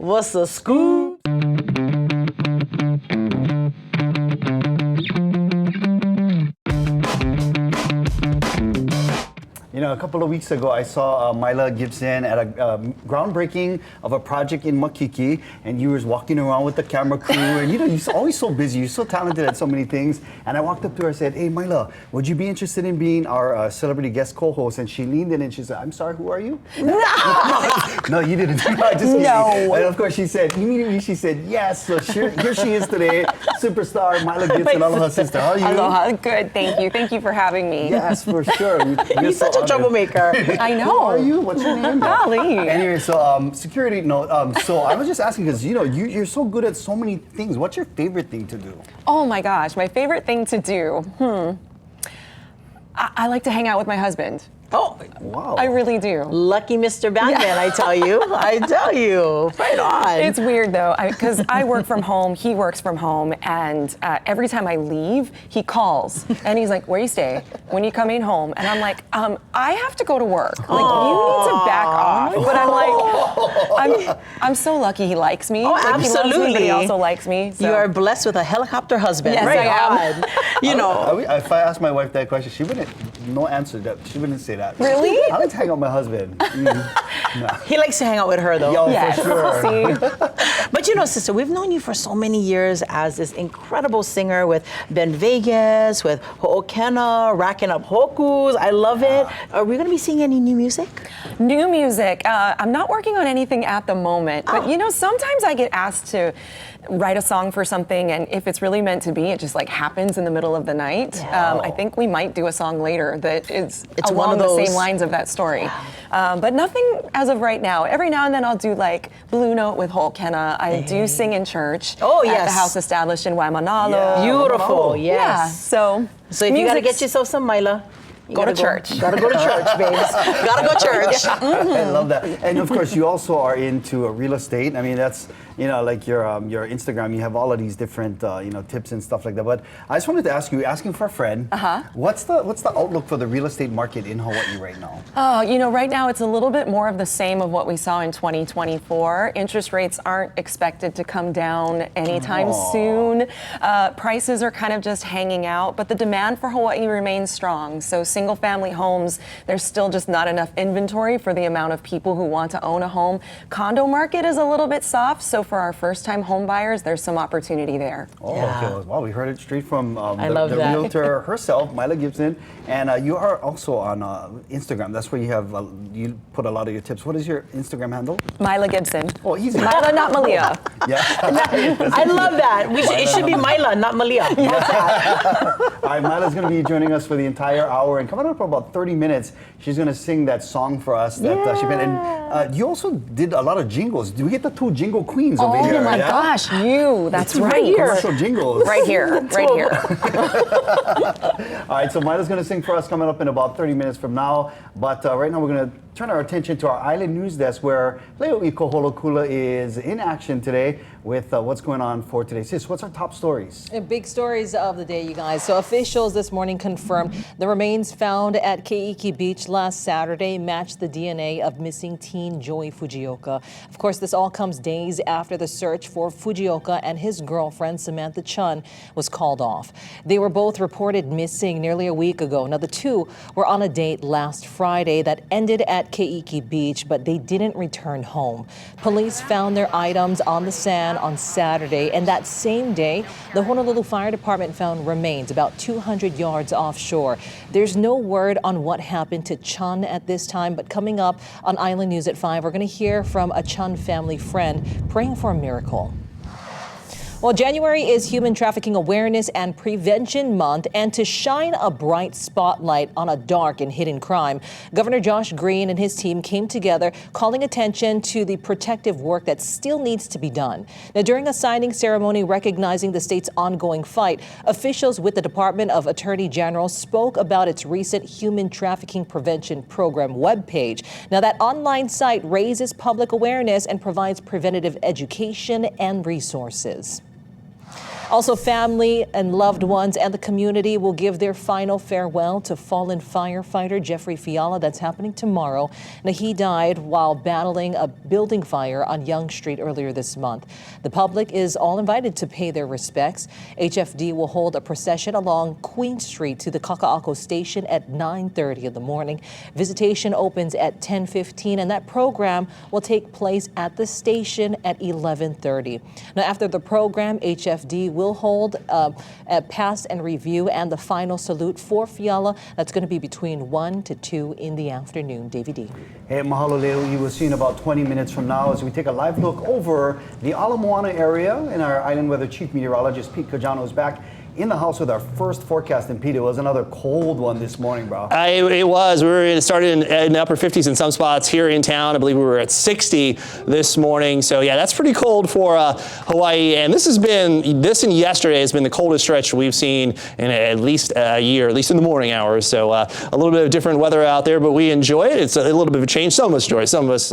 What's the scoop? You know, a couple of weeks ago, I saw Maila Gibson at a groundbreaking of a project in Makiki, and you was walking around with the camera crew, and you know, you're always so busy, you're so talented at so many things. And I walked up to her and said, "Hey, Maila, would you be interested in being our celebrity guest co-host?" And she leaned in and she said, "I'm sorry, who are you?" No, you didn't. No, just kidding. No. And of course, she said, immediately she said, yes. So here she is today, superstar Maila Gibson, aloha sister. How are you? Aloha, good, thank you. Thank you for having me. Yes, for sure. You're such a troublemaker. I know. Who are you? What's your name? Golly. Anyway, so security note. So I was just asking because you know you're so good at so many things. What's your favorite thing to do? Oh my gosh, my favorite thing to do. I like to hang out with my husband. Oh, Wow. I really do. lucky Mr. Batman, I tell you. I tell you. Right on. It's weird though, because I work from home, he works from home, and every time I leave, he calls and he's like, "Where you stay? When you coming home?" And I'm like, "I have to go to work. Like, you need to back off." But I'm like, I'm so lucky he likes me. Oh, Like, he loves me, but absolutely. he also likes me. So. You are blessed with a helicopter husband. Yes, right I am. on. You know. If I asked my wife that question, she wouldn't. No answer. She wouldn't say that. Really? I like to hang out with my husband. No. He likes to hang out with her, though. Yo, Yes. for sure. See? But you know, sister, we've known you for so many years as this incredible singer with Ben Vegas, with Ho'okena, racking up hokus. I love it. Are we going to be seeing any new music? New music. I'm not working on anything at the moment, but you know, sometimes I get asked to write a song for something, and if it's really meant to be, it just like happens in the middle of the night. Yeah. I think we might do a song later that is It's along one of the those- same lines of that story. But nothing as of right now. Every now and then I'll do like Blue Note with Ho'okena. I do sing in church. Oh, at yes. the house established in Waimanalo. Yeah. Beautiful. Yes. Yeah. So So if you got to music's- get yourself some Maila, you Go to gotta church. Gotta go to church, babes. Gotta go to church. I love that. And of course, you also are into real estate. I mean, that's, you know, like your Instagram, you have all of these different, you know, tips and stuff like that. But I just wanted to ask you, asking for a friend, what's the outlook for the real estate market in Hawaii right now? Oh, you know, right now it's a little bit more of the same of what we saw in 2024. Interest rates aren't expected to come down anytime soon. Prices are kind of just hanging out, but the demand for Hawaii remains strong. So single family homes, there's still just not enough inventory for the amount of people who want to own a home. Condo market is a little bit soft, so for our first time home buyers, there's some opportunity there. Oh, Yeah. okay. Wow, we heard it straight from I the love that. realtor herself, Maila Gibson. And you are also on Instagram. That's where you have, you put a lot of your tips. What is your Instagram handle? Maila Gibson. Oh, easy. Maila, not Malia. Yeah. I love that. It should be Maila, not Malia. All right, Maila's going to be joining us for the entire hour. And coming up for about 30 minutes, she's going to sing that song for us that she made. And you also did a lot of jingles. Do we get the two jingle queens over Oh here? my yeah? gosh, that's right. here. Commercial jingles. Right here, right here. All right, so Maila's going to sing for us coming up in about 30 minutes from now. But right now we're going to turn our attention to our island news desk where Leo Iko Holokula is in action today with what's going on for today. Sis, what's our top stories? Big stories of the day, you guys. So officials this morning confirmed the remains found at Keiki Beach last Saturday matched the DNA of missing teen Joey Fujioka. Of course, this all comes days after the search for Fujioka and his girlfriend, Samantha Chun, was called off. They were both reported missing nearly a week ago. Now, the two were on a date last Friday that ended at Keiki Beach, but they didn't return home. Police found their items on the sand on Saturday, and that same day, the Honolulu Fire Department found remains about 200 yards offshore. There's no word on what happened to Chun at this time, but coming up on Island News at 5, we're going to hear from a Chun family friend praying for a miracle. Well, January is Human Trafficking Awareness and Prevention Month, and to shine a bright spotlight on a dark and hidden crime, Governor Josh Green and his team came together calling attention to the protective work that still needs to be done. Now, during a signing ceremony recognizing the state's ongoing fight, officials with the Department of Attorney General spoke about its recent Human Trafficking Prevention Program webpage. Now, that online site raises public awareness and provides preventative education and resources. Also, family and loved ones and the community will give their final farewell to fallen firefighter Jeffrey Fiala. That's happening tomorrow. Now, he died while battling a building fire on Yonge Street earlier this month. The public is all invited to pay their respects. HFD will hold a procession along Queen Street to the Kaka'ako station at 9:30 in the morning. Visitation opens at 10:15, and that program will take place at the station at 11:30. Now, after the program, HFD will hold a pass and review and the final salute for Fiala. That's going to be between 1 to 2 in the afternoon. Davey D. Hey, mahalo leo. You will see in about 20 minutes from now as we take a live look over the Ala Moana area, and our island weather chief meteorologist Pete Cajano is back in the house with our first forecast. And Pete, it was another cold one this morning, bro. It was. It started in the upper 50s in some spots here in town. I believe we were at 60 this morning. So yeah, that's pretty cold for Hawaii. And this and yesterday has been the coldest stretch we've seen in at least a year, at least in the morning hours. So a little bit of different weather out there, but we enjoy it. It's a little bit of a change. Some of us enjoy it. Some of us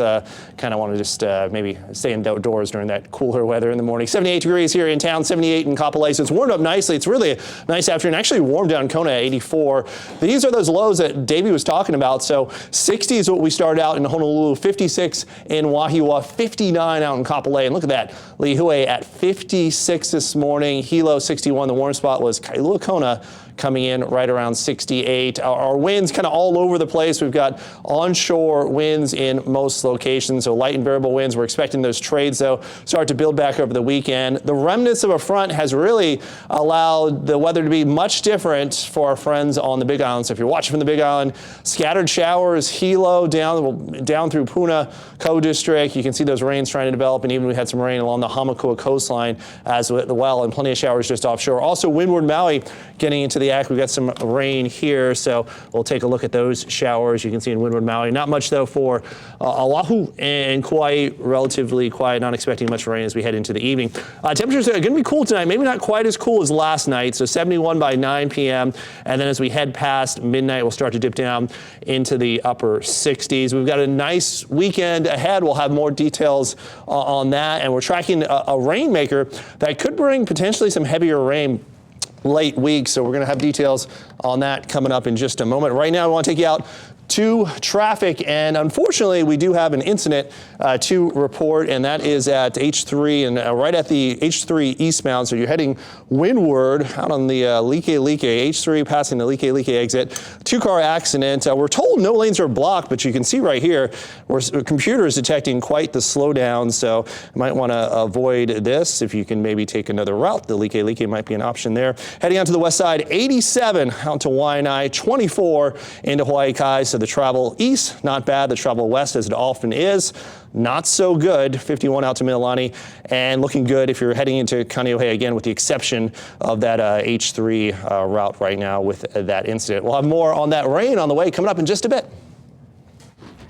kind of want to just maybe stay indoors during that cooler weather in the morning. 78 degrees here in town, 78 in Kapolei. So it's warmed up nicely. It's really a nice afternoon. Actually warm down Kona at 84. These are those lows that Davey was talking about. So 60 is what we started out in Honolulu, 56 in Wahiawa, 59 out in Kapolei. And look at that, Lihue at 56 this morning. Hilo 61. The warm spot was Kailua Kona, coming in right around 68. Our winds kind of all over the place. We've got onshore winds in most locations, so light and variable winds. We're expecting those trades, though, start to build back over the weekend. The remnants of a front has really allowed the weather to be much different for our friends on the Big Island. So if you're watching from the Big Island, scattered showers, Hilo down through Puna, Ko District. You can see those rains trying to develop, and even we had some rain along the Hamakua coastline as well, and plenty of showers just offshore. Also, windward Maui getting into the act. We've got some rain here, so we'll take a look at those showers. You can see in windward Maui. Not much, though, for Oahu and Kauai. Relatively quiet, not expecting much rain as we head into the evening. Temperatures are going to be cool tonight, maybe not quite as cool as last night, so 71 by 9 p.m. And then as we head past midnight, we'll start to dip down into the upper 60s. We've got a nice weekend ahead. We'll have more details on that, and we're tracking a rainmaker that could bring potentially some heavier rain late week, so we're going to have details on that coming up in just a moment. Right now, I want to take you out to traffic, and unfortunately we do have an incident to report, and that is at H3 and right at the H3 eastbound. So you're heading windward out on the Like H3 passing the Like exit. 2-car accident. We're told no lanes are blocked, but you can see right here where the computer is detecting quite the slowdown, so you might want to avoid this. If you can maybe take another route, the Like might be an option there. Heading out to the west side, 87 out to Waianae, 24 into Hawaii Kai. So the travel east, not bad. The travel west, as it often is, not so good. 51 out to Mililani, and looking good if you're heading into Kaneohe again, with the exception of that H3 route right now with that incident. We'll have more on that rain on the way coming up in just a bit.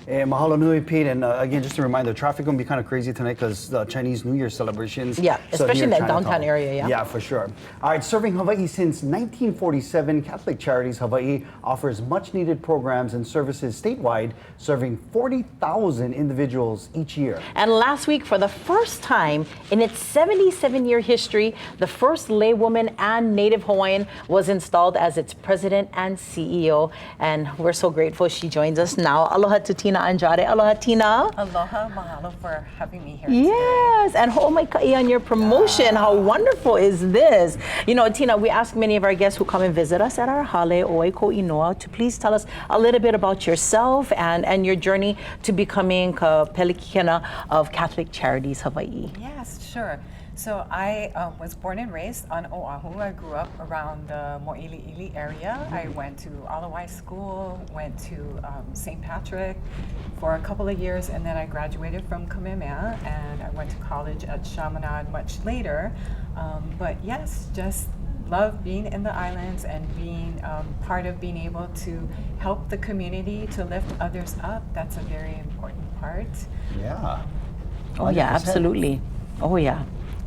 Mahalo nui, Pete, and again, just a reminder, traffic going to be kind of crazy tonight because the Chinese New Year celebrations. Yeah, So especially here in that Chinatown. downtown area, yeah. Yeah, for sure. All right, serving Hawaii since 1947, Catholic Charities Hawaii offers much-needed programs and services statewide, serving 40,000 individuals each year. And last week, for the first time in its 77-year history, the first laywoman and Native Hawaiian was installed as its president and CEO. And we're so grateful she joins us now. Aloha to Tina Andrade. Aloha, Tina. Aloha, mahalo for having me here Yes, and ho'omaikai on your promotion. How wonderful is this? You know, Tina, we ask many of our guests who come and visit us at our Hale Oeko Inoa to please tell us a little bit about yourself and your journey to becoming ka Pelikikena of Catholic Charities Hawaii. Yes, sure. So I was born and raised on Oahu. I grew up around the Mo'iliili area. I went to Alawai School, went to St. Patrick for a couple of years, and then I graduated from Kamehameha, and I went to college at Chaminade much later. But yes, just love being in the islands and being part of being able to help the community, to lift others up. That's a very important part. Yeah. Oh, yeah, 100%. absolutely. Oh, yeah.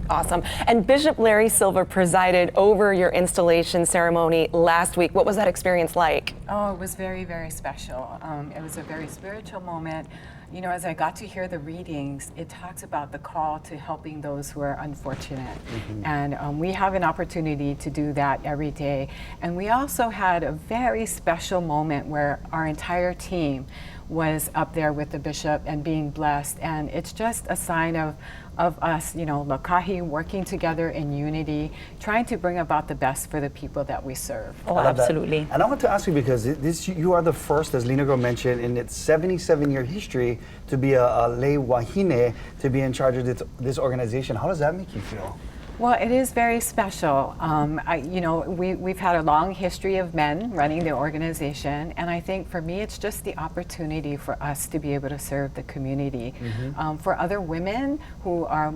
Awesome. And Bishop Larry Silva presided over your installation ceremony last week. What was that experience like? Oh, it was very, very special. It was a very spiritual moment. you know, as I got to hear the readings, it talks about the call to helping those who are unfortunate. And we have an opportunity to do that every day. And we also had a very special moment where our entire team was up there with the bishop and being blessed. And it's just a sign of us, you know, Lokahi working together in unity, trying to bring about the best for the people that we serve. Oh, I love that. absolutely. And I want to ask you because you are the first, as Lina Girl mentioned, in its 77-year history to be a lay wahine, to be in charge of this organization. How does that make you feel? Well, it is very special. You know, we've had a long history of men running the organization, and I think for me, it's just the opportunity for us to be able to serve the community. For other women,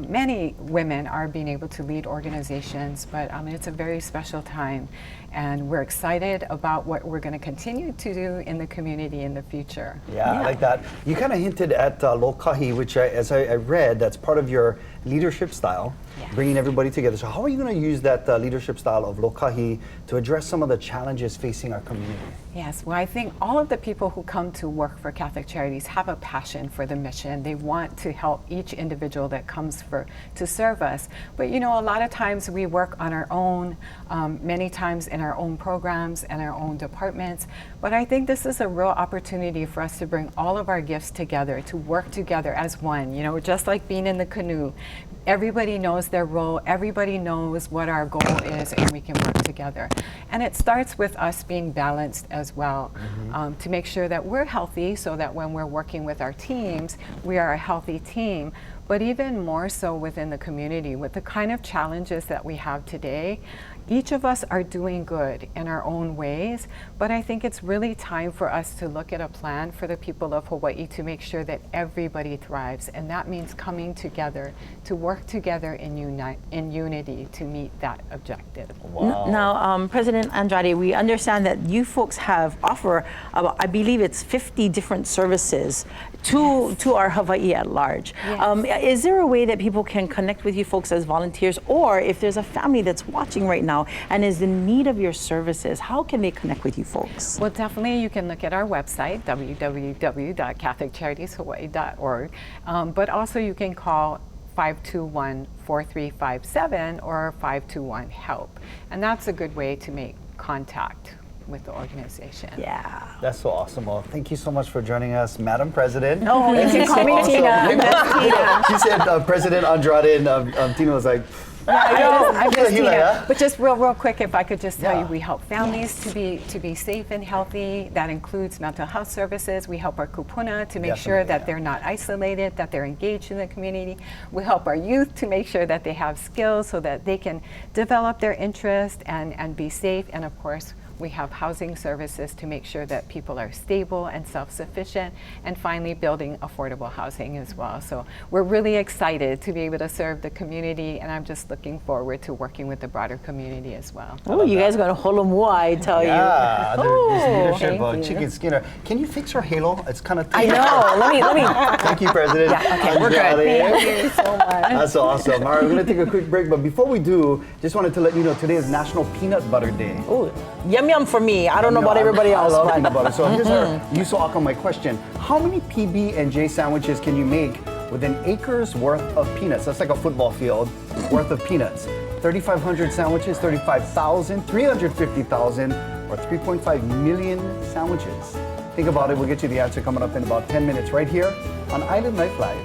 many women are being able to lead organizations, but it's a very special time, and we're excited about what we're going to continue to do in the community in the future. Yeah, I like that. You kind of hinted at Lokahi, which as I read, that's part of your leadership style, bringing everybody together. So how are you going to use that leadership style of Lokahi to address some of the challenges facing our community? Yes, well, I think all of the people who come to work for Catholic Charities have a passion for the mission. They want to help each individual that comes to serve us. But you know, a lot of times we work on our own, many times in our own programs and our own departments. But I think this is a real opportunity for us to bring all of our gifts together, to work together as one, you know, just like being in the canoe. Everybody knows their role, everybody knows what our goal is, and we can work together. And it starts with us being balanced as well, to make sure that we're healthy so that when we're working with our teams, we are a healthy team. But even more so within the community, with the kind of challenges that we have today, each of us are doing good in our own ways, but I think it's really time for us to look at a plan for the people of Hawaii to make sure that everybody thrives, and that means coming together, to work together in unity to meet that objective. Wow. Now, President Andrade, we understand that you folks offer, I believe it's 50 different services to our Hawaii at large. Yes. Is there a way that people can connect with you folks as volunteers, or if there's a family that's watching right now and is in need of your services, how can they connect with you folks? Well, definitely you can look at our website, www.catholiccharities.hawaii.org, but also you can call 521-4357 or 521-HELP. And that's a good way to make contact with the organization. Yeah. That's so awesome. Well, thank you so much for joining us, Madam President. No, you can call me Tina. She said President Andrade, and Tina was like, I'm just Tina. Tina. But just real quick, if I could just tell you, we help families Yes. to be safe and healthy. That includes mental health services. We help our kupuna to make sure Definitely, that yeah. they're not isolated, that they're engaged in the community. We help our youth to make sure that they have skills so that they can develop their interest and be safe. And of course, we have housing services to make sure that people are stable and self-sufficient, and finally building affordable housing as well. So we're really excited to be able to serve the community, and I'm just looking forward to working with the broader community as well. Oh, you guys got a holomua, I tell you. yeah, there's leadership thank you. Chicken Skinner. Can you fix her halo? It's kind of I know. Let me. Thank you, President. okay, we're good. Andrade. Thank you so much. That's awesome. All right, we're going to take a quick break, but before we do, just wanted to let you know today is National Peanut Butter Day. Ooh, yum yum for me. I don't know about everybody else. I love but- peanut butter. So here's our Yuso my question. How many PB&J sandwiches can you make with an acre's worth of peanuts? That's like a football field worth of peanuts. 3,500 sandwiches, 35,000, 350,000, or 3.5 million sandwiches? Think about it. We'll get you the answer coming up in about 10 minutes right here on Island Life Live.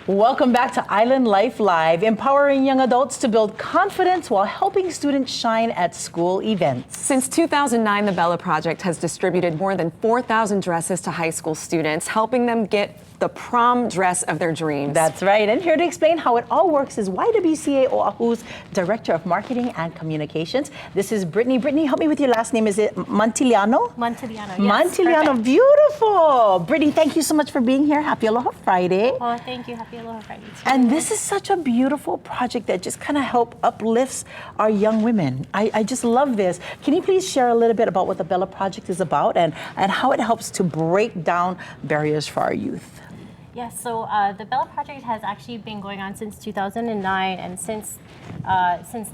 Welcome back to Island Life Live, empowering young adults to build confidence while helping students shine at school events. Since 2009, the Bella Project has distributed more than 4,000 dresses to high school students, helping them get the prom dress of their dreams. That's right. And here to explain how it all works is YWCA Oahu's Director of Marketing and Communications. This is Brittany. Brittany, help me with your last name. Is it Montiliano? Montiliano, yes. Montiliano, Perfect. Beautiful. Brittany, thank you so much for being here. Happy Aloha Friday. Oh, thank you. Happy Aloha Friday. And this is such a beautiful project that just kind of uplifts our young women. I just love this. Can you please share a little bit about what the Bella Project is about and how it helps to break down barriers for our youth? Yes, so the Bella Project has actually been going on since 2009, and since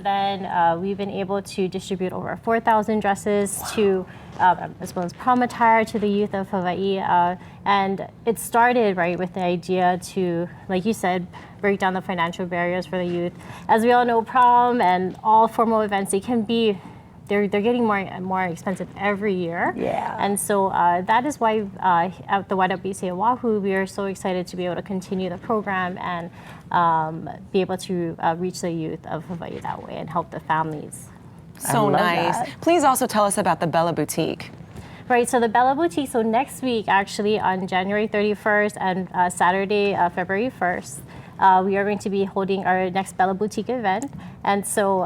then we've been able to distribute over 4,000 dresses to, as well as prom attire to the youth of Hawaii. And it started right with the idea to, like you said, break down the financial barriers for the youth. As we all know, prom and all formal events, they can be they're getting more and more expensive every year. Yeah. And so that is why at the YWCA Oahu, we are so excited to be able to continue the program and be able to reach the youth of Hawaii that way and help the families. So nice. that. Please also tell us about the Bella Boutique. Right, so the Bella Boutique, so next week actually on January 31st and Saturday, February 1st, we are going to be holding our next Bella Boutique event. And so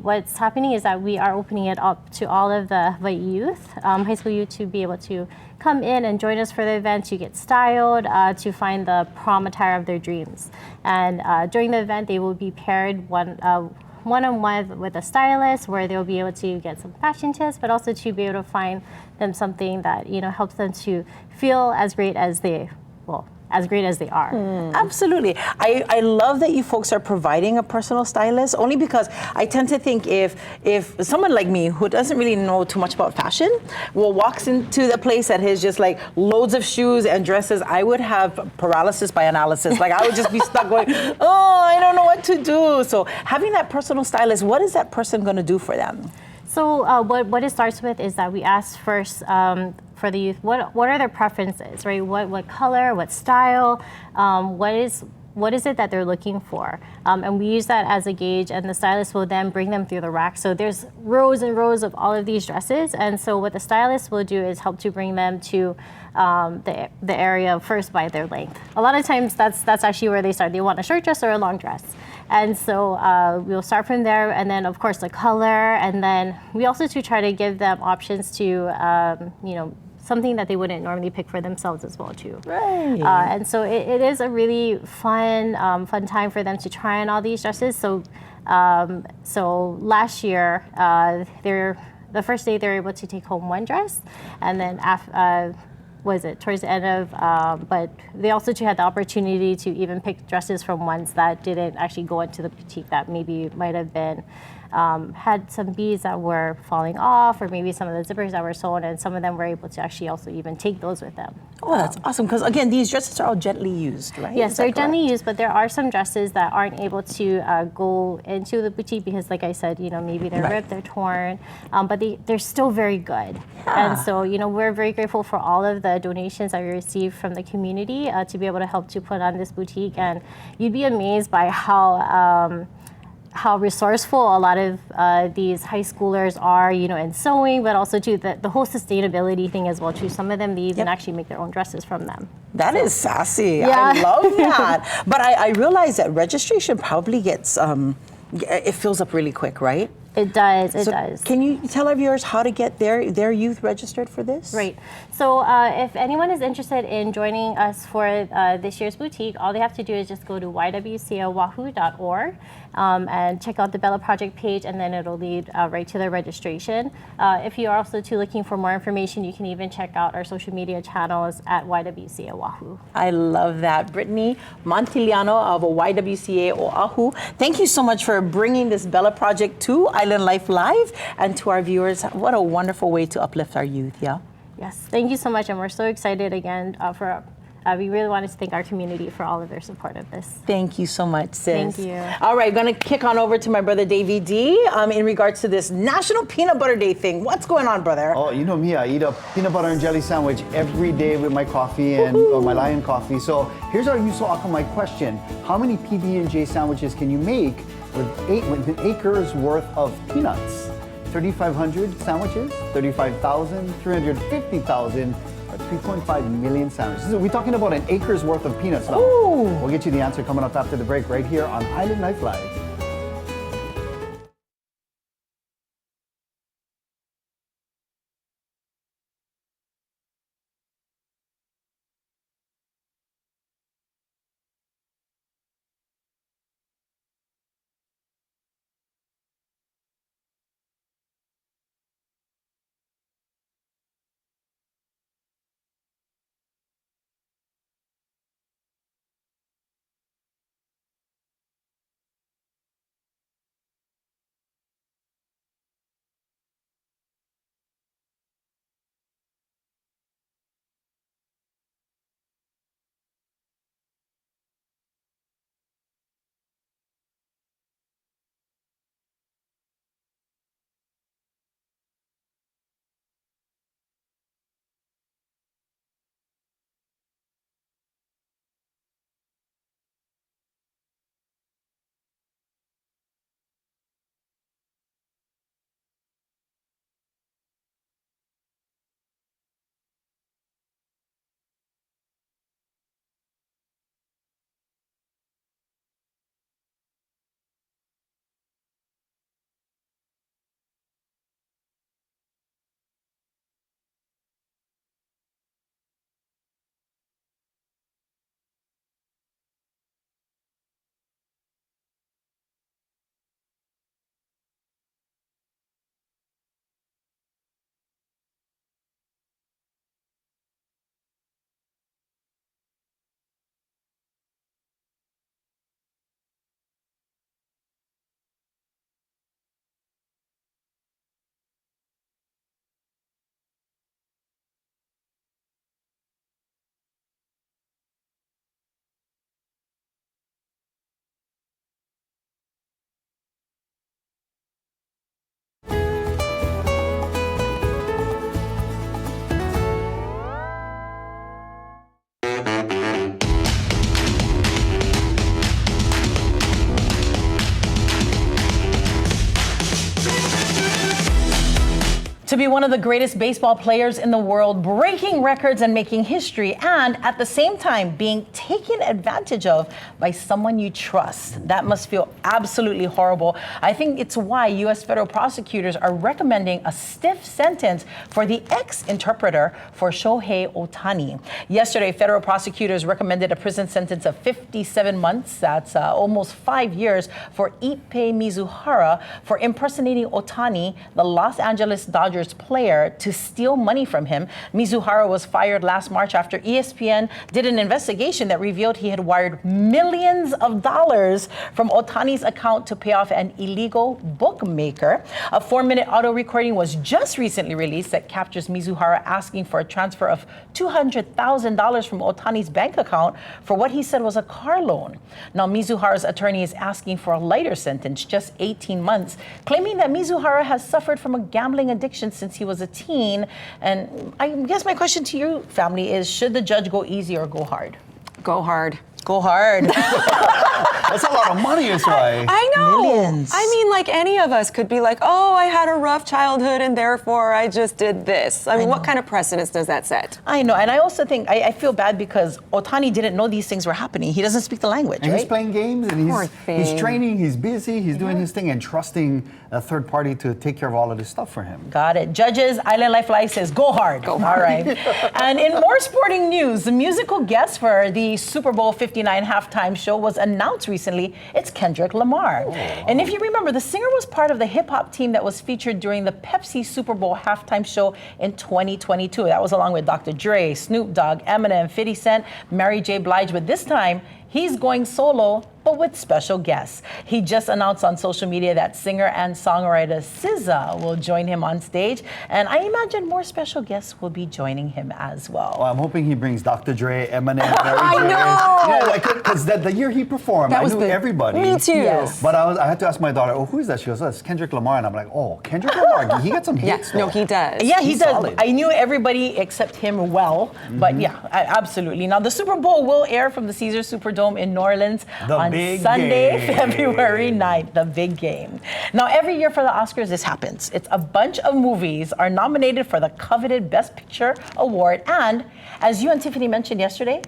what's happening is that we are opening it up to all of the Hawaii youth, high school youth, to be able to come in and join us for the event, to get styled, to find the prom attire of their dreams. And during the event, they will be paired one-on-one with a stylist, where they'll be able to get some fashion tips, but also to be able to find them something that helps them to feel as great as they are. Absolutely. I love that you folks are providing a personal stylist, only because I tend to think if someone like me who doesn't really know too much about fashion walks into the place that has just like loads of shoes and dresses, I would have paralysis by analysis. Like I would just be stuck going, oh, I don't know what to do. So having that personal stylist, what is that person going to do for them? So what it starts with is that we ask first for the youth, what are their preferences, right? What color, what style, what is it that they're looking for? And we use that as a gauge, and the stylist will then bring them through the rack. So there's rows and rows of all of these dresses, and so what the stylist will do is help to bring them to the area first by their length. A lot of times that's actually where they start. They want a short dress or a long dress. And so we'll start from there, and then of course the color, and then we also try to give them options to, something that they wouldn't normally pick for themselves as well too. Right. And so it is a really fun time for them to try on all these dresses. So last year, the first day they were able to take home one dress, and then towards the end of, but they also had the opportunity to even pick dresses from ones that didn't actually go into the boutique, that maybe might have been, had some beads that were falling off, or maybe some of the zippers that were sewn, and some of them were able to actually also even take those with them. Oh, that's awesome, because again, these dresses are all gently used, right? Yes, Is that they're gently correct? used, but there are some dresses that aren't able to go into the boutique because, like I said, maybe they're Right. ripped, they're torn, but they're still very good. Yeah. And so, we're very grateful for all of the donations that we received from the community to be able to help to put on this boutique. And you'd be amazed by how resourceful a lot of these high schoolers are, in sewing, but also too the whole sustainability thing as well too. Some of them, they even actually make their own dresses from them. That is sassy. Yeah. I love that. But I realize that registration probably gets, it fills up really quick, right? It does, it So does. Can you tell our viewers how to get their youth registered for this? Right. So if anyone is interested in joining us for this year's boutique, all they have to do is just go to ywcaoahu.org and check out the Bella Project page, and then it'll lead right to the registration. If you are also looking for more information, you can even check out our social media channels at YWCA Oahu. I love that. Brittany Montiliano of YWCA Oahu, thank you so much for bringing this Bella Project to Island Life Live, and to our viewers. What a wonderful way to uplift our youth, yeah? Yes, thank you so much, and we're so excited again for we really wanted to thank our community for all of their support of this. Thank you so much, sis. Thank you. All right, going to kick on over to my brother Davey D in regards to this National Peanut Butter Day thing. What's going on, brother? Oh, you know me, I eat a peanut butter and jelly sandwich every day with my coffee or my Lion coffee. So here's our Yuso Akamai question. How many PB&J sandwiches can you make with an acre's worth of peanuts? 3,500 sandwiches, 35,000, 350,000, or 3.5 million sandwiches. We're talking about an acre's worth of peanuts now. Ooh. We'll get you the answer coming up after the break right here on Island Life Live. To be one of the greatest baseball players in the world, breaking records and making history, and at the same time being taken advantage of by someone you trust. That must feel absolutely horrible. I think it's why U.S. federal prosecutors are recommending a stiff sentence for the ex-interpreter for Shohei Ohtani. Yesterday, federal prosecutors recommended a prison sentence of 57 months, that's almost 5 years, for Ippei Mizuhara for impersonating Ohtani, the Los Angeles Dodgers player, to steal money from him. Mizuhara was fired last March after ESPN did an investigation that revealed he had wired millions of dollars from Ohtani's account to pay off an illegal bookmaker. A 4-minute audio recording was just recently released that captures Mizuhara asking for a transfer of $200,000 from Ohtani's bank account for what he said was a car loan. Now, Mizuhara's attorney is asking for a lighter sentence, just 18 months, claiming that Mizuhara has suffered from a gambling addiction since he was a teen. And I guess my question to you, family, is should the judge go easy or go hard? Go hard. Go hard. That's a lot of money, is why. I know. Millions. I mean, like any of us could be like, oh, I had a rough childhood and therefore I just did this. I mean, what kind of precedence does that set? I know, and I also think, I feel bad because Ohtani didn't know these things were happening. He doesn't speak the language, And right? he's playing games, and Poor he's thing. training, he's busy, he's doing his thing, and trusting a third party to take care of all of this stuff for him. Got it. Judges, Island Life Live says, go hard. Go hard. All right. And in more sporting news, the musical guest for the Super Bowl 59 halftime show was announced recently. It's Kendrick Lamar. And if you remember, the singer was part of the hip-hop team that was featured during the Pepsi Super Bowl halftime show in 2022. That was along with Dr. Dre, Snoop Dogg, Eminem, 50 Cent, Mary J. Blige. But this time, he's going solo, but with special guests. He just announced on social media that singer and songwriter SZA will join him on stage, and I imagine more special guests will be joining him as well. Well, I'm hoping he brings Dr. Dre, Eminem, Mary I J. know! Yeah, because the year he performed, That I was knew the- everybody. Me too. Yes. But I had to ask my daughter, oh, who is that? She goes, oh, it's Kendrick Lamar. And I'm like, oh, Kendrick Lamar, he got some hits. Yes, no, though. he does. Yeah, he He's does. solid. I knew everybody except him well, but yeah, absolutely. Now, the Super Bowl will air from the Caesars Superdome in New Orleans The on big Sunday, game. February 9th, the big game. Now, every year for the Oscars, this happens. It's a bunch of movies are nominated for the coveted Best Picture award, and as you and Tiffany mentioned yesterday,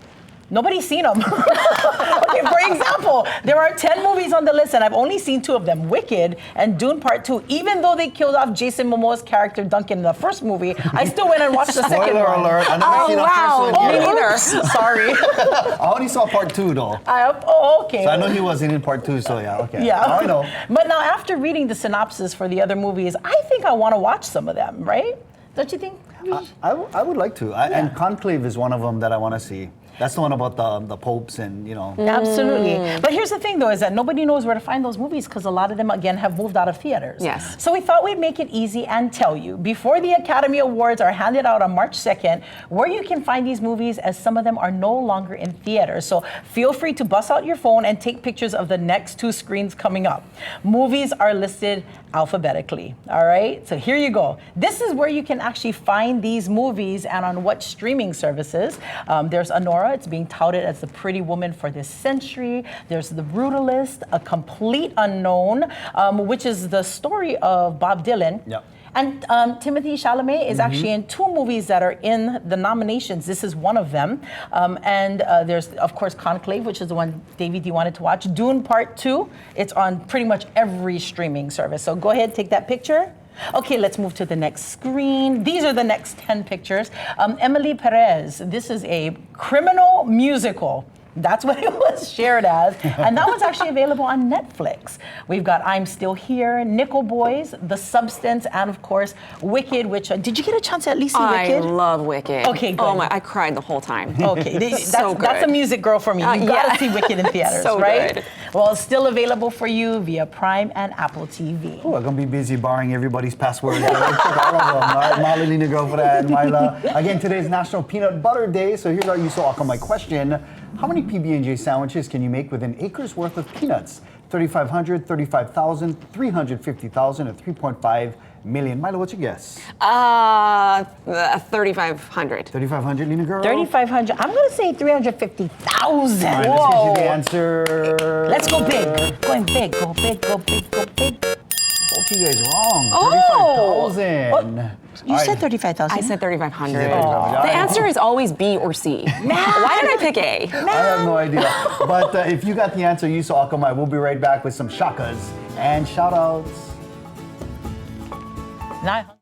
nobody's seen them. Okay, for example, there are 10 movies on the list, and I've only seen 2 of them, Wicked and Dune Part 2. Even though they killed off Jason Momoa's character Duncan in the first movie, I still went and watched the second Spoiler one. alert. I never Oh, seen wow. the first one Me yet. neither. Oops, sorry. I only saw part 2 though. Okay. So I know he wasn't in part 2, so yeah, okay. Yeah. Now I know. But now, after reading the synopsis for the other movies, I think I want to watch some of them, right? Don't you think? I would like to. And Conclave is one of them that I want to see. That's the one about the popes and, you know. Absolutely. But here's the thing, though, is that nobody knows where to find those movies because a lot of them, again, have moved out of theaters. Yes. So we thought we'd make it easy and tell you, before the Academy Awards are handed out on March 2nd, where you can find these movies, as some of them are no longer in theaters. So feel free to bust out your phone and take pictures of the next 2 screens coming up. Movies are listed alphabetically, all right? So here you go. This is where you can actually find these movies and on what streaming services. There's Anora. It's being touted as the pretty woman for this century. There's The Brutalist, A Complete Unknown, which is the story of Bob Dylan. Yep. And Timothée Chalamet is actually in 2 movies that are in the nominations. This is one of them. And there's, of course, Conclave, which is the one Davey D wanted to watch. Dune Part 2, it's on pretty much every streaming service. So go ahead, take that picture. Okay, let's move to the next screen. These are the next 10 pictures. Emily Perez, this is a criminal musical. That's what it was shared as. And that one's actually available on Netflix. We've got I'm Still Here, Nickel Boys, The Substance, and of course, Wicked, which, did you get a chance to at least see I Wicked? love Wicked. Okay, good. Oh my, I cried the whole time. Okay, So that's a good. music girl for me. You gotta yeah. see Wicked in theaters, So right? good. Well, it's still available for you via Prime and Apple TV. Oh, I'm going to be busy borrowing everybody's passwords. Check all of them. All right, Molly, Lina Girl for that, and Maila. Again, today is National Peanut Butter Day, so here's our You So Awkward My question. How many PB&J sandwiches can you make with an acre's worth of peanuts? 3,500, 35,000, 350,000, or 3.5 million? Maila, what's your guess? 3,500. 3,500, Lina Girl? 3,500. I'm gonna say 350,000. All right, let's get you the answer. Let's go big. Going big. Go big. Go big. Go big. Both you guys wrong. Oh! 35,000. You All said right. 35,000. I said 3,500. She said 3,500. The answer is always B or C. Why did I pick A? I have no idea. But if you got the answer, you saw Akamai. We'll be right back with some shakas and shout outs. Not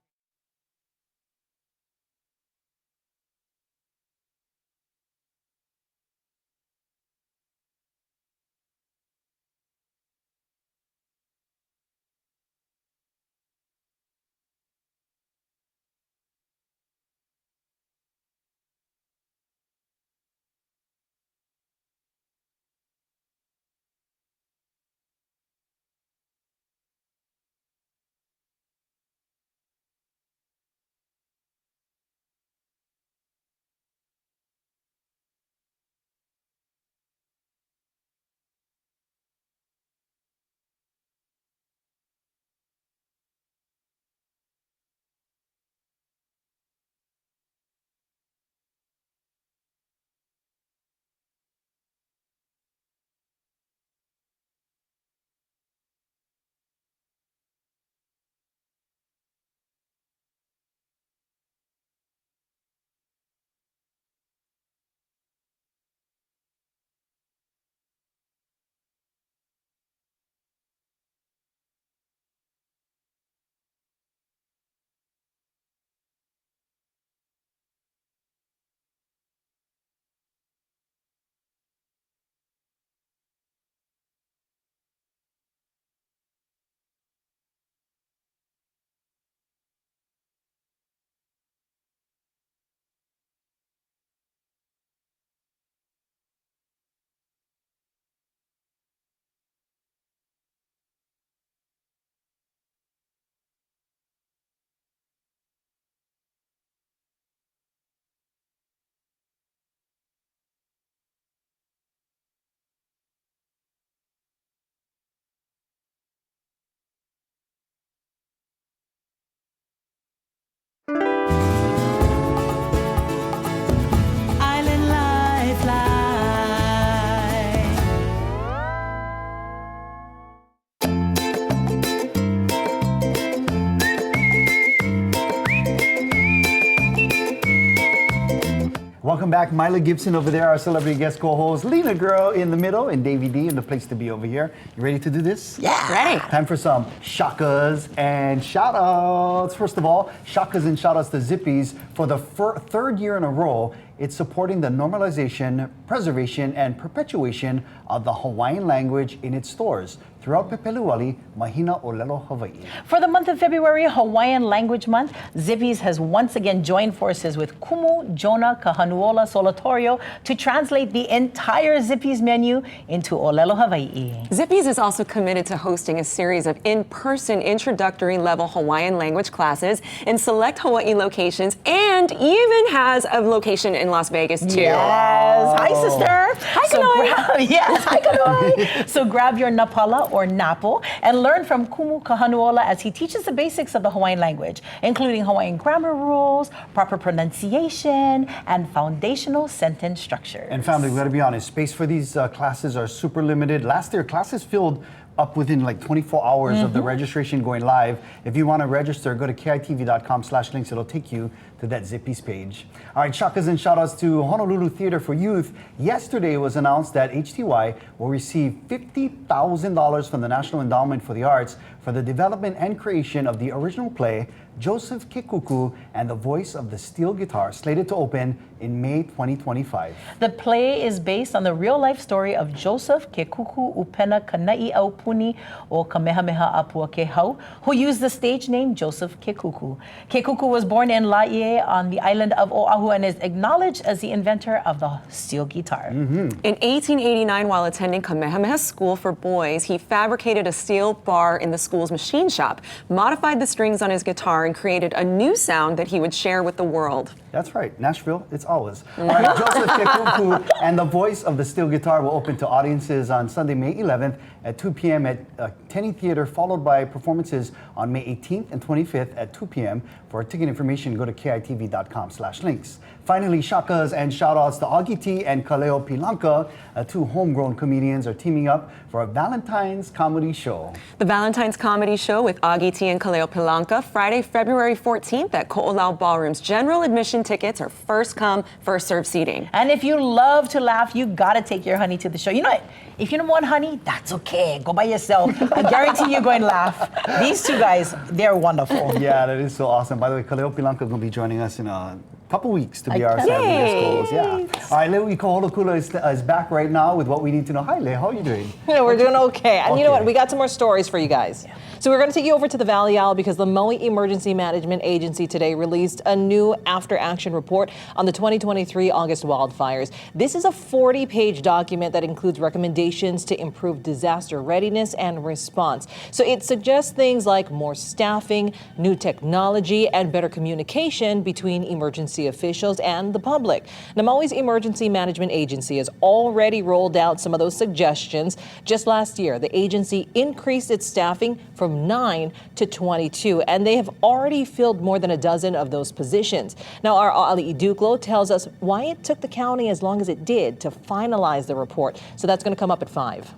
welcome back. Maila Gibson over there, our celebrity guest co-host. Lina Girl in the middle, and Davey D in the place to be over here. You ready to do this? Yeah. Ready. Time for some shakas and shout-outs. First of all, shakas and shout-outs to Zippies. For the third year in a row, it's supporting the normalization, preservation, and perpetuation of the Hawaiian language in its stores throughout Pepeluwali, Mahina Olelo, Hawaii. For the month of February, Hawaiian Language Month, Zippies has once again joined forces with Kumu, Jonah, Kahanuola, Solatorio to translate the entire Zippies menu into Olelo, Hawaii. Zippies is also committed to hosting a series of in-person introductory level Hawaiian language classes in select Hawaii locations, and even has a location in Las Vegas too. Yes. Hi, sister. Hi, Kanoi. Yes, hi, Kanoi. So grab your napala or napo and learn from Kumu Kahanuola as he teaches the basics of the Hawaiian language, including Hawaiian grammar rules, proper pronunciation, and foundational sentence structure. And family, we gotta be honest, space for these classes are super limited. Last year, classes filled up within like 24 hours of the registration going live. If you want to register, go to kitv.com/links. It'll take you to that Zippies page. All right, shakas and shout outs to Honolulu Theater for Youth. Yesterday it was announced that HTY will receive $50,000 from the National Endowment for the Arts for the development and creation of the original play, Joseph Kekuku and the Voice of the Steel Guitar, slated to open in May 2025. The play is based on the real-life story of Joseph Kekuku Upena Kanai Aupuni o Kamehameha Apua Kehau, who used the stage name Joseph Kekuku. Kekuku was born in Laie on the island of Oahu and is acknowledged as the inventor of the steel guitar. In 1889, while attending Kamehameha School for Boys, he fabricated a steel bar in the school's machine shop, modified the strings on his guitar, and created a new sound that he would share with the world. That's right, Nashville, it's ours. All right, Joseph Kekuku and the Voice of the Steel Guitar will open to audiences on Sunday, May 11th at 2 p.m. at Tenny Theater, followed by performances on May 18th and 25th at 2 p.m. For ticket information, go to kitv.com/links. Finally, shakas and shout-outs to Augie T and Kaleo Pilanka. Two homegrown comedians are teaming up for a Valentine's comedy show. The Valentine's Comedy Show with Augie T and Kaleo Pilanka, Friday, February 14th at Ko'olau Ballrooms. General admission tickets are first come, first served seating. And if you love to laugh, you gotta take your honey to the show. You know what? If you don't want honey, that's okay. Go by yourself. I guarantee you're going to laugh. These two guys, they're wonderful. Yeah, that is so awesome. By the way, Kaleo Pilanka is going to be joining us in a couple weeks to be our Saturday guest co-host. Yeah. All right, Lewi Koholokula is back right now with what we need to know. Hi, Le, how are you doing? You know, we're doing okay. And you know what? We got some more stories for you guys. So we're going to take you over to the Valley Isle because the Maui Emergency Management Agency today released a new after-action report on the 2023 August wildfires. This is a 40-page document that includes recommendations to improve disaster readiness and response. So it suggests things like more staffing, new technology, and better communication between emergency officials and the public. Now, Maui's Emergency Management Agency has already rolled out some of those suggestions. Just last year, the agency increased its staffing from 9 to 22, and they have already filled more than a dozen of those positions. Now, our Ali Iduklo tells us why it took the county as long as it did to finalize the report. So that's going to come up at 5.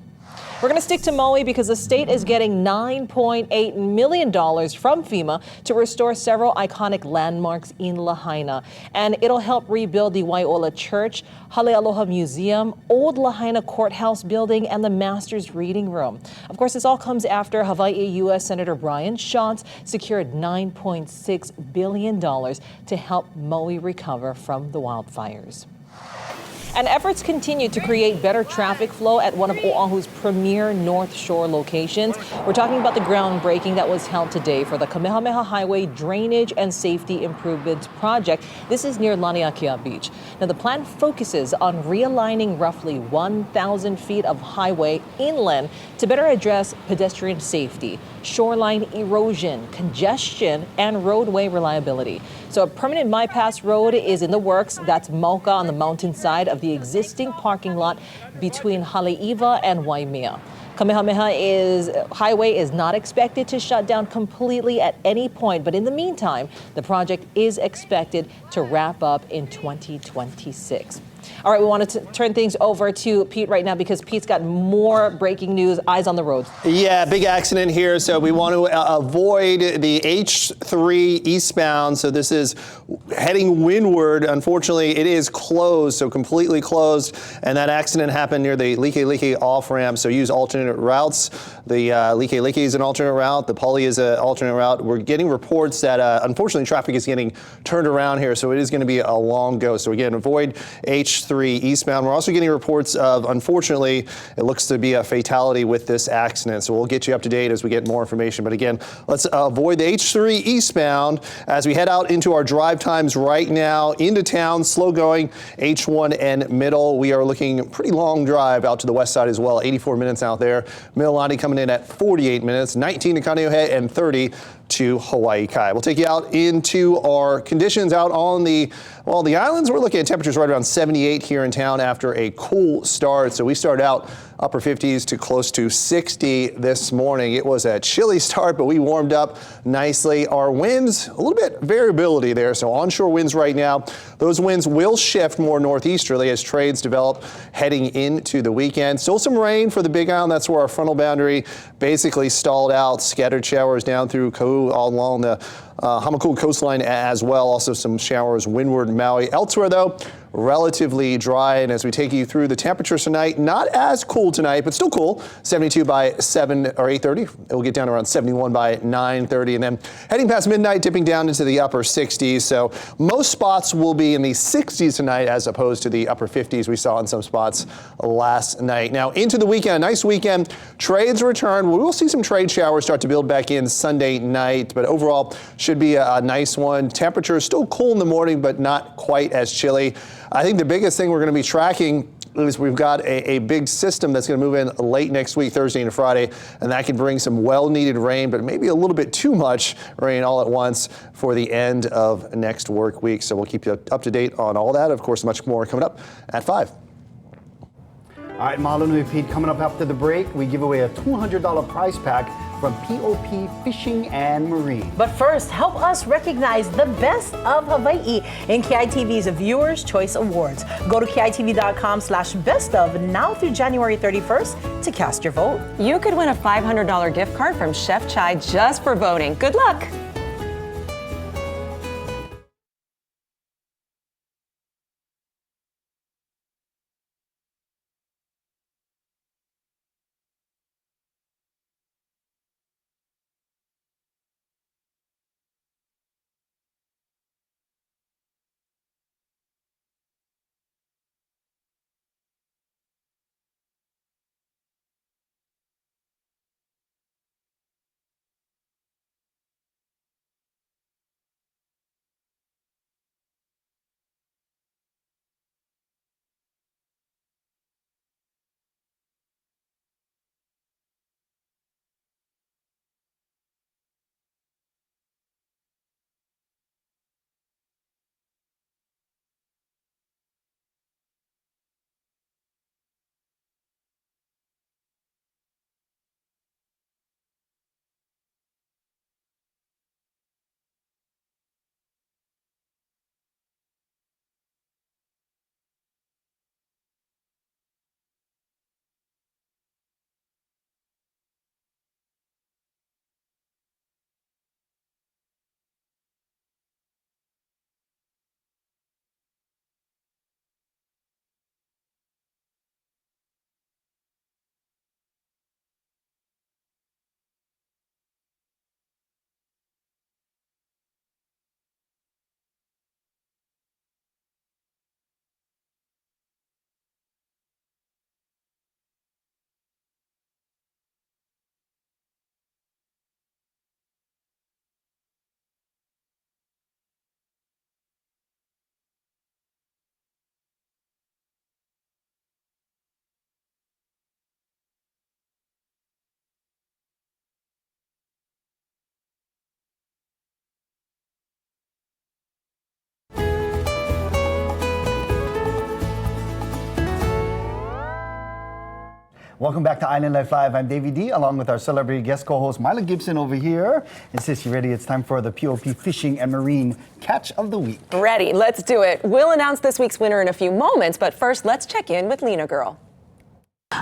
We're going to stick to Maui because the state is getting $9.8 million from FEMA to restore several iconic landmarks in Lahaina. And it'll help rebuild the Waiola Church, Halealoha Museum, Old Lahaina Courthouse Building, and the Masters Reading Room. Of course, this all comes after Hawaii U.S. Senator Brian Schatz secured $9.6 billion to help Maui recover from the wildfires. And efforts continue to create better traffic flow at one of Oahu's premier North Shore locations. We're talking about the groundbreaking that was held today for the Kamehameha Highway Drainage and Safety Improvement Project. This is near Laniakea Beach. Now, the plan focuses on realigning roughly 1,000 feet of highway inland to better address pedestrian safety, shoreline erosion, congestion, and roadway reliability. So a permanent bypass road is in the works. That's Mauka on the mountainside of the existing parking lot between Haleiwa and Waimea. Kamehameha Highway is not expected to shut down completely at any point, but in the meantime, the project is expected to wrap up in 2026. All right, we want to turn things over to Pete right now because Pete's got more breaking news, eyes on the roads. Yeah, big accident here. So we want to avoid the H3 eastbound. So this is heading windward. Unfortunately, it is closed, so completely closed. And that accident happened near the Like off ramp. So use alternate routes. The Like is an alternate route. The Pali is an alternate route. We're getting reports that unfortunately traffic is getting turned around here, so it is going to be a long go. So again, avoid H3 eastbound. We're also getting reports of, unfortunately, it looks to be a fatality with this accident. So we'll get you up to date as we get more information. But again, let's avoid the H3 eastbound as we head out into our drive times right now into town. Slow going H1 and middle. We are looking pretty long drive out to the west side as well. 84 minutes out there. Mililani coming in at 48 minutes, 19 to Kaneohe, and 30 to Hawaii Kai. We'll take you out into our conditions out on the islands. We're looking at temperatures right around 78 here in town after a cool start. So we started out upper 50s to close to 60 this morning. It was a chilly start, but we warmed up nicely. Our winds, a little bit variability there. So onshore winds right now, those winds will shift more northeasterly as trades develop heading into the weekend. Still some rain for the Big Island. That's where our frontal boundary basically stalled out. Scattered showers down through Kauai all along the Hamakua coastline as well. Also some showers windward Maui. Elsewhere though, relatively dry. And as we take you through the temperatures tonight, not as cool tonight, but still cool. 72 by 7 or 8:30. It will get down around 71 by 9:30. And then heading past midnight, dipping down into the upper 60s. So most spots will be in the 60s tonight as opposed to the upper 50s we saw in some spots last night. Now into the weekend, nice weekend. Trades return. We will see some trade showers start to build back in Sunday night, but overall should be a nice one. Temperature is still cool in the morning, but not quite as chilly. I think the biggest thing we're going to be tracking is we've got a big system that's going to move in late next week, Thursday and Friday, and that can bring some well-needed rain, but maybe a little bit too much rain all at once for the end of next work week. So we'll keep you up to date on all that. Of course, much more coming up at 5. All right, Mahalo nui Pete, coming up after the break, we give away a $200 prize pack from POP Fishing and Marine. But first, help us recognize the best of Hawaii in KITV's Viewers' Choice Awards. Go to KITV.com/bestof now through January 31st to cast your vote. You could win a $500 gift card from Chef Chai just for voting. Good luck. Welcome back to Island Life Live. I'm Davey D, along with our celebrity guest co-host Maila Gibson over here. And sis, you ready? It's time for the POP Fishing and Marine Catch of the Week. Ready, let's do it. We'll announce this week's winner in a few moments, but first let's check in with Lina Girl.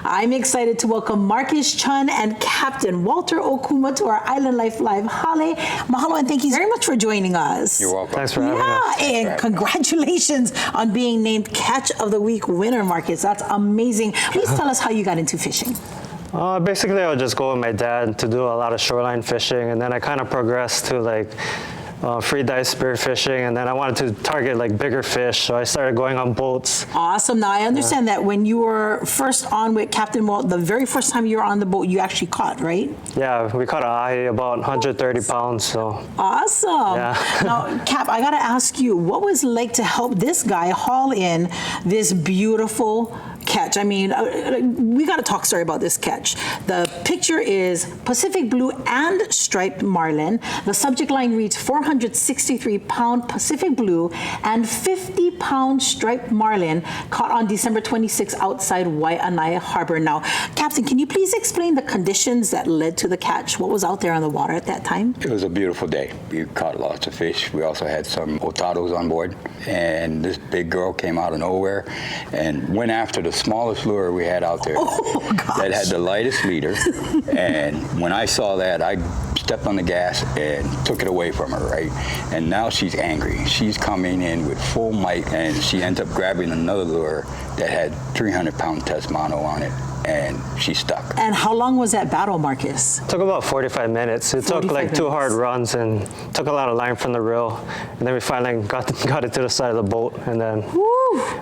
I'm excited to welcome Marcus Chun and Captain Walter Okuma to our Island Life Live Hale. Mahalo and thank you very much for joining us. You're welcome. Thanks for having us. And congratulations on being named Catch of the Week winner, Marcus. That's amazing. Please tell us how you got into fishing. Basically, I would just go with my dad to do a lot of shoreline fishing, and then I kind of progressed to like free dive spear fishing, and then I wanted to target like bigger fish, so I started going on boats. Awesome. Now I understand that when you were first on with Captain Walt, the very first time you were on the boat, you actually caught, right? Yeah, we caught an ahi about 130 pounds, so. Awesome. Yeah. Now, Cap, I gotta ask you, what was it like to help this guy haul in this beautiful catch? I mean, we got to talk, sorry, about this catch. The picture is Pacific blue and striped marlin. The subject line reads 463-pound Pacific blue and 50-pound striped marlin caught on December 26 outside Waianae Harbor. Now, Captain, can you please explain the conditions that led to the catch? What was out there on the water at that time? It was a beautiful day. We caught lots of fish. We also had some otados on board, and this big girl came out of nowhere and went after the smallest lure we had out there that had the lightest leader. And when I saw that, I stepped on the gas and took it away from her, right? And now she's angry. She's coming in with full might, and she ends up grabbing another lure that had 300-pound Tesmano on it, and she's stuck. And how long was that battle, Marcus? It took about 45 minutes. It took like 2 hard runs and took a lot of line from the reel. And then we finally got it to the side of the boat, and then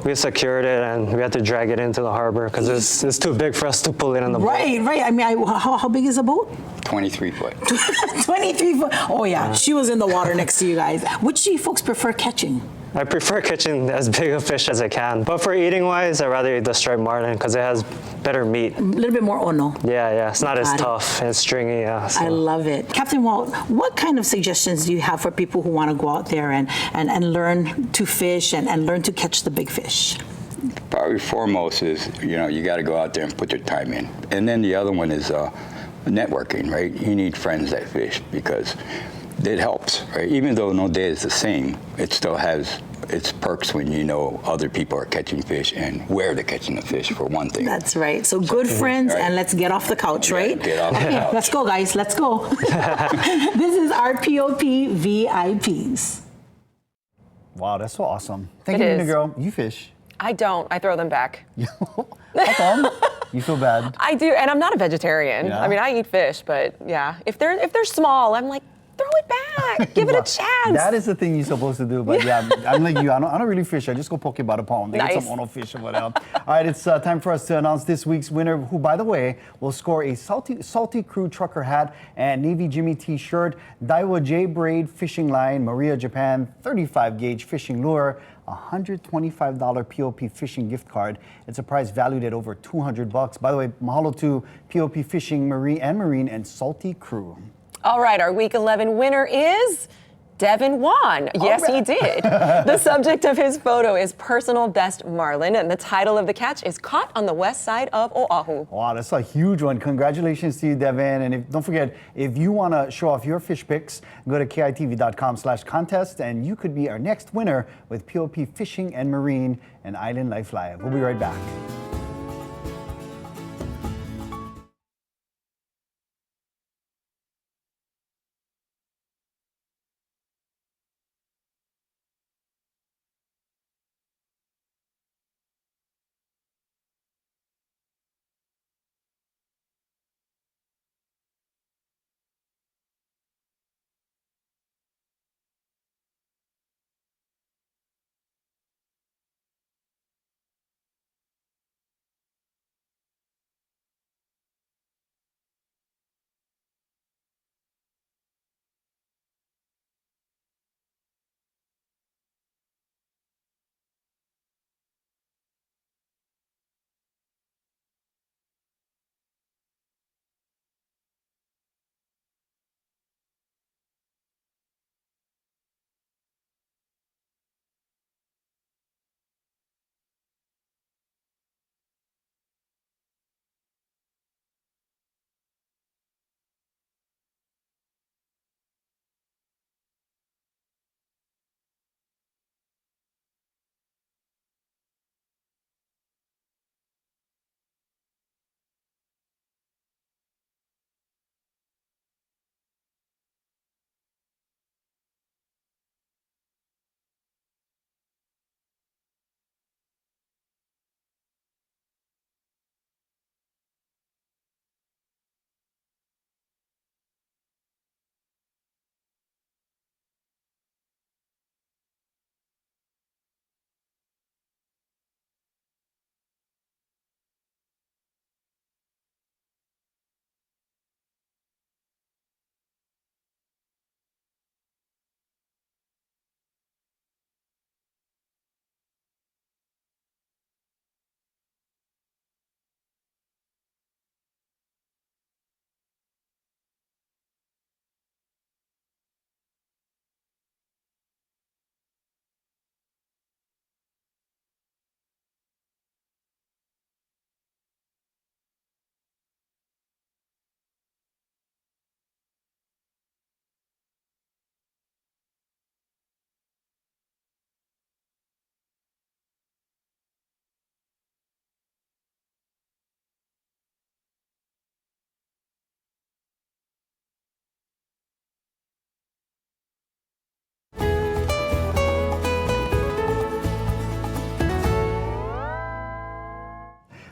we secured it, and we had to drag it into the harbor because it's too big for us to pull it in the boat. Right. I mean, how big is the boat? 23 foot. 23 foot. Oh, yeah. She was in the water next to you guys. Which do you folks prefer catching? I prefer catching as big a fish as I can. But for eating wise, I'd rather eat the striped marlin because it has better meat. A little bit more ono. Yeah. It's not as Got it. tough and stringy. Yeah, so. I love it. Captain Walt, what kind of suggestions do you have for people who want to go out there and learn to fish and learn to catch the big fish? Probably foremost is, you got to go out there and put your time in. And then the other one is networking, right? You need friends that fish because it helps, right? Even though no day is the same, it still has its perks when you know other people are catching fish and where they're catching the fish, for one thing. That's right. So good friends, right. And let's get off the couch, right? Get off the couch. Let's go, guys. Let's go. This is our POP VIPs. Wow, that's so awesome. Thank It you, Lina is. Girl. You fish. I don't. I throw them back. How come? You feel bad? I do, and I'm not a vegetarian. Yeah? I mean, I eat fish, but yeah, if they're small, I'm like, throw it back. Give it a chance. That is the thing you're supposed to do. But yeah, I'm like you. I don't really fish. I just go poke by the pond. They get Nice. some ono fish or whatever. All right, it's time for us to announce this week's winner, who, by the way, will score a Salty Crew trucker hat and Navy Jimmy t-shirt, Daiwa J Braid fishing line, Maria Japan 35 gauge fishing lure, $125 POP fishing gift card. It's a prize valued at over $200. By the way, mahalo to POP Fishing Marine and Salty Crew. All right, our Week 11 winner is Devin Wan. Yes, he did. The subject of his photo is Personal Best Marlin, and the title of the catch is Caught on the West Side of Oahu. Wow, that's a huge one. Congratulations to you, Devin. And don't forget, if you want to show off your fish pics, go to kitv.com/contest, and you could be our next winner with POP Fishing and Marine and Island Life Live. We'll be right back.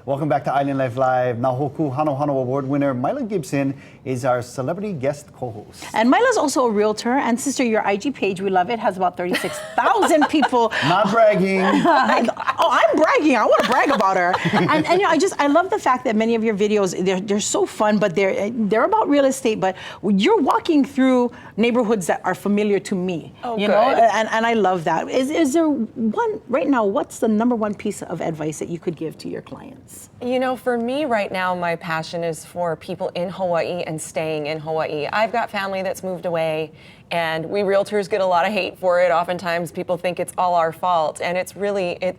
Welcome back to Island Life Live. Nahoku Hano Hano Award winner Maila Gibson is our celebrity guest co-host. And Maila's also a realtor. And sister, your IG page, we love it, has about 36,000 people. Not bragging. I'm bragging. I want to brag about her. And you know, I love the fact that many of your videos, they're so fun, but they're about real estate. But you're walking through neighborhoods that are familiar to me. Oh, you good. know, and I love that. Is there one right now? What's the number one piece of advice that you could give to your clients? You know, for me right now, my passion is for people in Hawaii and staying in Hawaii. I've got family that's moved away, and we realtors get a lot of hate for it. Oftentimes people think it's all our fault, and it's really,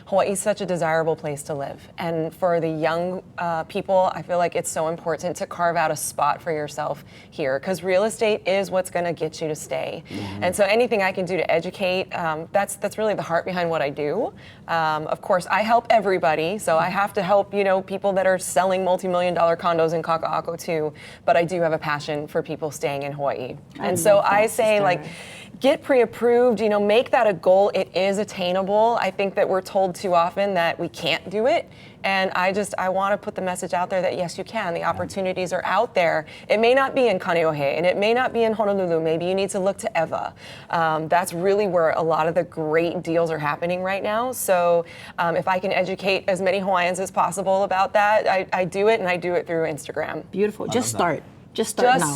Hawaii is such a desirable place to live. And for the young people, I feel like it's so important to carve out a spot for yourself here, because real estate is what's gonna get you to stay. And so anything I can do to educate, that's really the heart behind what I do. Of course, I help everybody, so I have to help, you know, people that are selling multi-million-dollar condos in Kaka'ako too, but I do have a passion for people staying in Hawaii. And so I say, like, get pre-approved, you know, make that a goal. It is attainable. I think that we're told too often that we can't do it. And I want to put the message out there that yes, you can. The opportunities are out there. It may not be in Kaneohe, and it may not be in Honolulu. Maybe you need to look to Eva. That's really where a lot of the great deals are happening right now. So if I can educate as many Hawaiians as possible about that, I do it, and I do it through Instagram. Beautiful. Just start. Just start now.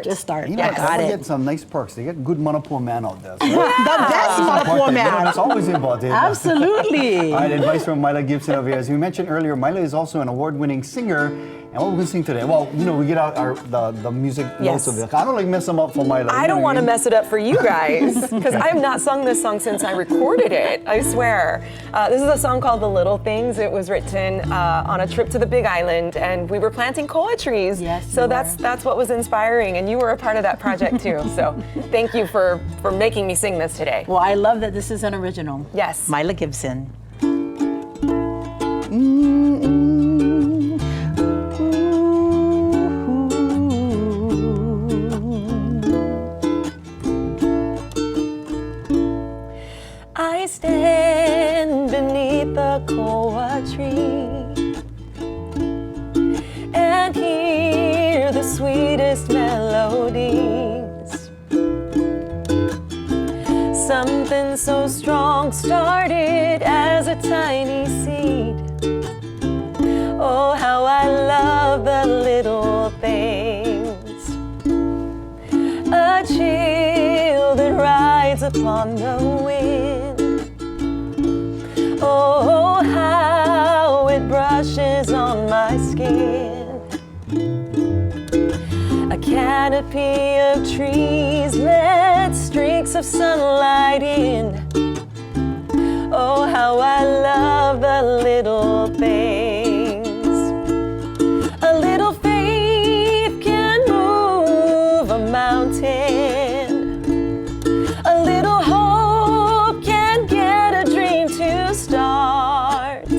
Just start. You know, Yeah, got they it. get some nice perks. They get good manapo man out there. So The best Manapoa important. You know, man. that's always important. Absolutely. All right, advice from Maila Gibson over here. As we mentioned earlier, Maila is also an award-winning singer. And what we're going to sing today? Well, you know, we get out the music notes of it. I don't like mess them up for Maila. I don't want to mess it up for you guys, because I have not sung this song since I recorded it, I swear. This is a song called The Little Things. It was written on a trip to the Big Island, and we were planting koa trees. Yes, so you that's what was inspiring, and you were a part of that project too. So thank you for making me sing this today. Well, I love that this is an original. Yes. Maila Gibson. I stand beneath the koa tree and hear the sweetest melodies. Something so strong started as a tiny seed. Oh, how I love the little things. A chill that rides upon the wind. Oh, how it brushes on my skin. A canopy of trees let streaks of sunlight in. Oh, how I love the little things. A little faith can move a mountain. A little hope can get a dream to start.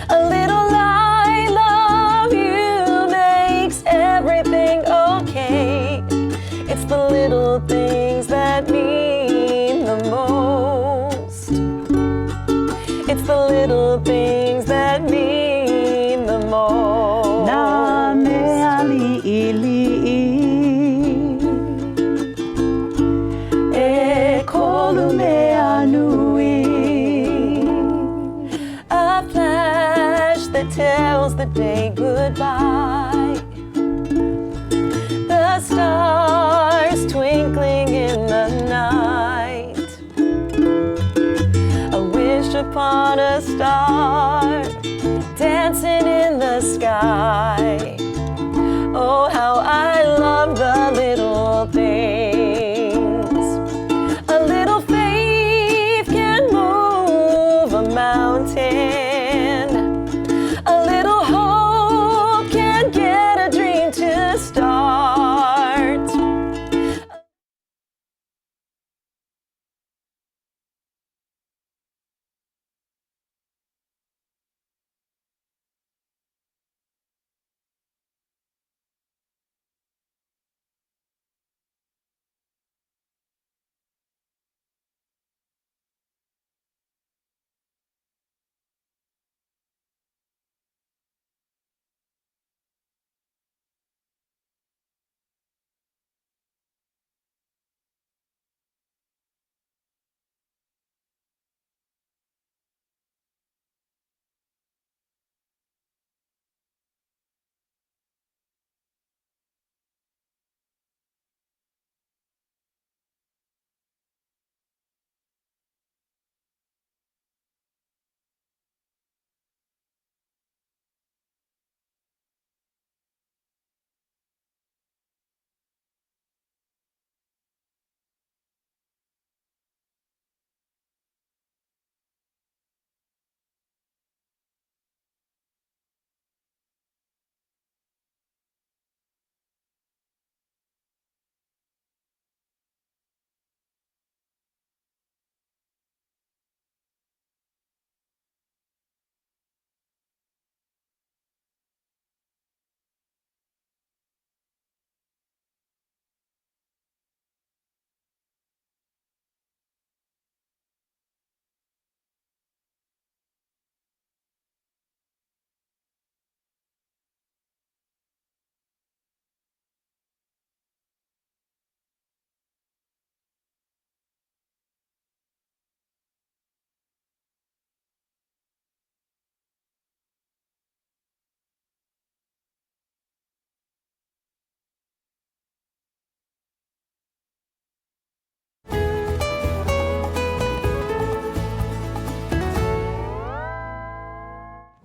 A little I love you makes everything okay. It's the little things that mean the most. It's the little things that mean the most. Na me ali ili e kolu me anui. A flash that tells the day goodbye. The stars twinkling in the night. A wish upon a star dancing in the sky. Oh, how I love the little things. A little faith can move a mountain.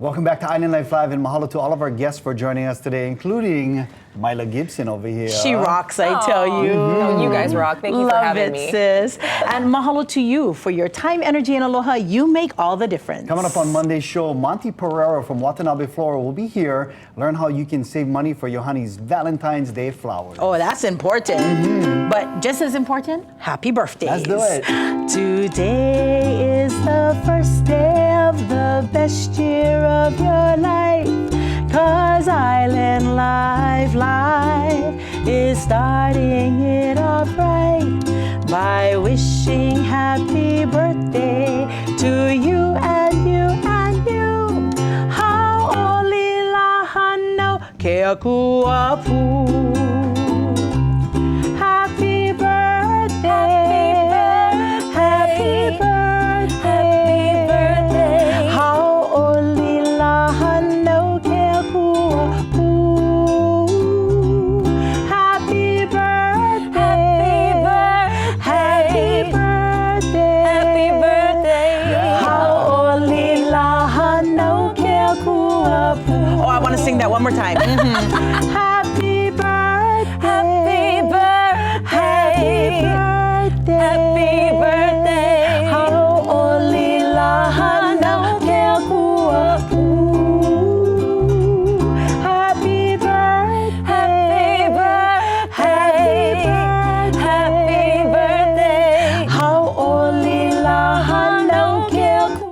Welcome back to Island Life Live, and mahalo to all of our guests for joining us today, including Maila Gibson over here. She rocks, I tell you. No, you guys rock. Thank you for Love having it, me. sis. And mahalo to you for your time, energy, and aloha. You make all the difference. Coming up on Monday's show, Monty Pereira from Watanabe, Florida will be here. Learn how you can save money for your honey's Valentine's Day flowers. Oh, that's important. But just as important, happy birthdays. Let's do it. Today is the first day of the best year of your life. 'Cause Island Life is starting it off right by wishing happy birthday to you and you and you. Ha'olilahano keakuapu. Happy birthday. Happy birthday. Ha'olilahano keakuapu. Happy birthday. Happy birthday. Ha'olilahano keakuapu. Oh, I want to sing that one more time. Happy birthday. Happy birthday. Ha'olilahano keakuapu. Happy birthday. Ha'olilahano keakuapu.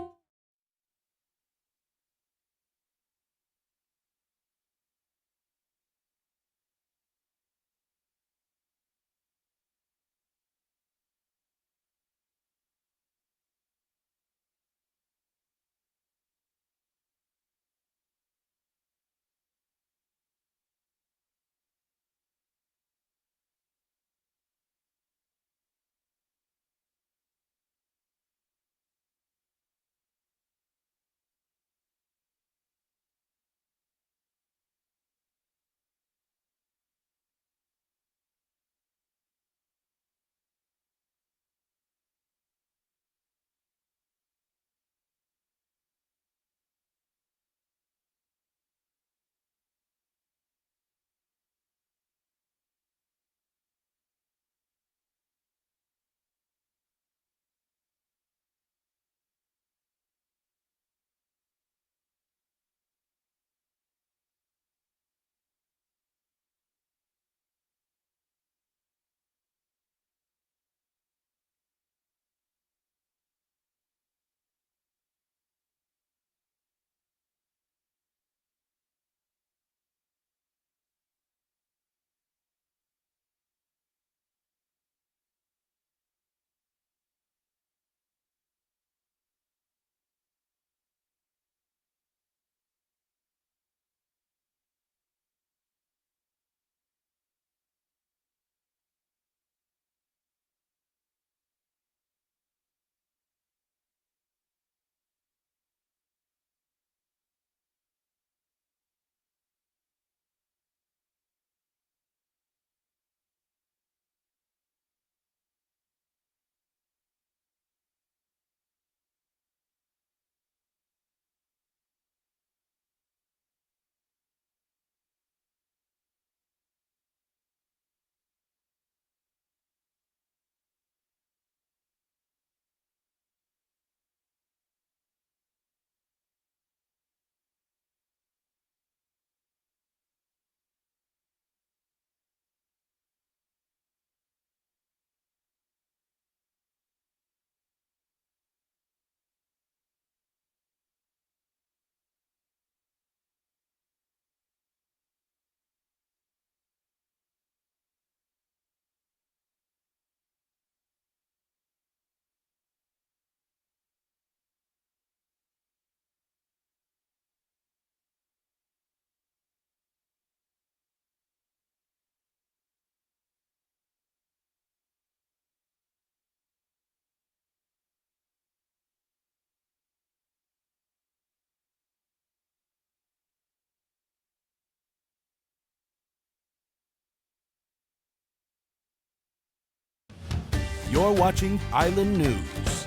You're watching Island News.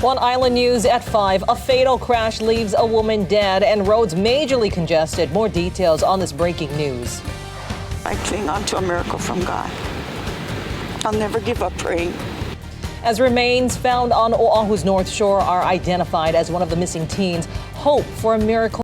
One island news at 5. A fatal crash leaves a woman dead and roads majorly congested. More details on this breaking news. I cling on to a miracle from God. I'll never give up praying. As remains found on Oahu's North Shore are identified as one of the missing teens, hope for a miracle